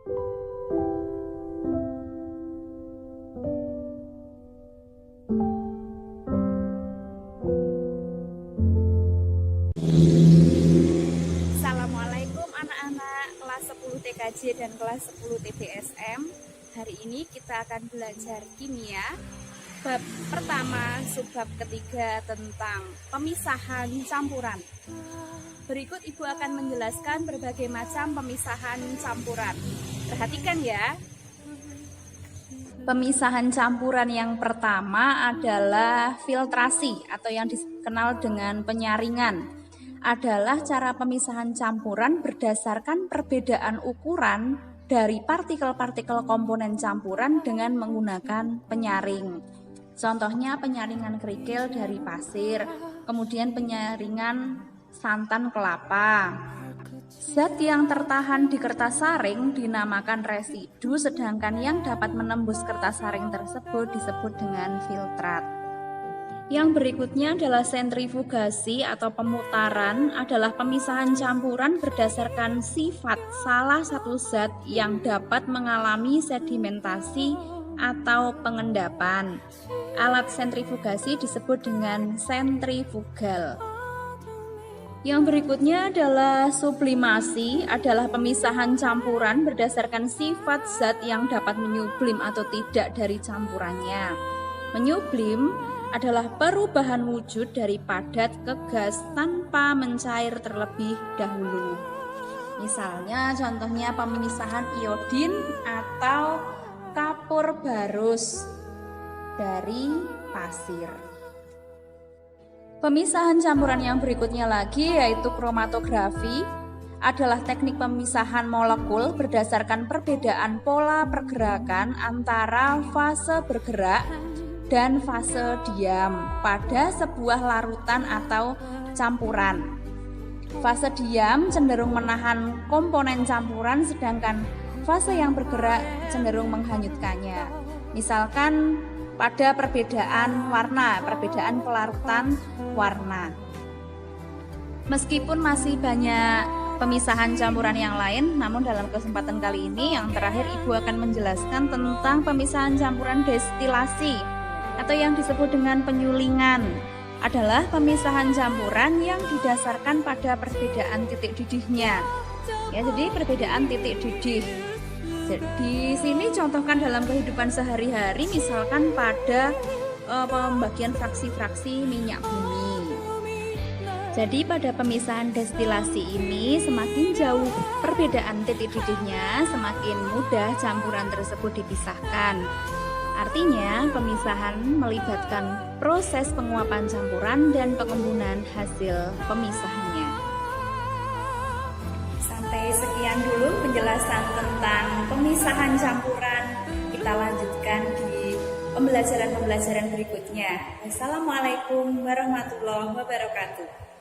Assalamualaikum anak-anak kelas 10 TKJ dan kelas 10 TBSM. Hari ini kita akan belajar kimia. Bab pertama, subbab ketiga tentang pemisahan campuran. Berikut Ibu akan menjelaskan berbagai macam pemisahan campuran. Perhatikan ya. Pemisahan campuran yang pertama adalah filtrasi atau yang dikenal dengan penyaringan. Adalah cara pemisahan campuran berdasarkan perbedaan ukuran dari partikel-partikel komponen campuran dengan menggunakan penyaring. Contohnya penyaringan kerikil dari pasir, kemudian penyaringan santan kelapa. Zat yang tertahan di kertas saring dinamakan residu, sedangkan yang dapat menembus kertas saring tersebut disebut dengan filtrat. Yang berikutnya adalah sentrifugasi atau pemutaran, adalah pemisahan campuran berdasarkan sifat salah satu zat yang dapat mengalami sedimentasi atau pengendapan. Alat sentrifugasi disebut dengan sentrifugal. Yang berikutnya adalah sublimasi, adalah pemisahan campuran berdasarkan sifat zat yang dapat menyublim atau tidak dari campurannya. Menyublim adalah perubahan wujud dari padat ke gas tanpa mencair terlebih dahulu. Misalnya contohnya pemisahan iodin atau kapur barus dari pasir. Pemisahan campuran yang berikutnya lagi yaitu kromatografi, adalah teknik pemisahan molekul berdasarkan perbedaan pola pergerakan antara fase bergerak dan fase diam pada sebuah larutan atau campuran. Fase diam cenderung menahan komponen campuran, sedangkan fase yang bergerak cenderung menghanyutkannya. Misalkan pada perbedaan warna, perbedaan pelarutan warna. Meskipun masih banyak pemisahan campuran yang lain, namun dalam kesempatan kali ini yang terakhir Ibu akan menjelaskan tentang pemisahan campuran destilasi atau yang disebut dengan penyulingan. Adalah pemisahan campuran yang didasarkan pada perbedaan titik didihnya. Ya, jadi perbedaan titik didih. Di sini contohkan dalam kehidupan sehari-hari, misalkan pada pembagian fraksi-fraksi minyak bumi. Jadi pada pemisahan destilasi ini semakin jauh perbedaan titik didihnya, semakin mudah campuran tersebut dipisahkan. Artinya pemisahan melibatkan proses penguapan campuran dan pengembunan hasil pemisahannya. Sampai sekian dulu penjelasan tentang pemisahan campuran. Kita lanjutkan di pembelajaran berikutnya. Wassalamualaikum warahmatullahi wabarakatuh.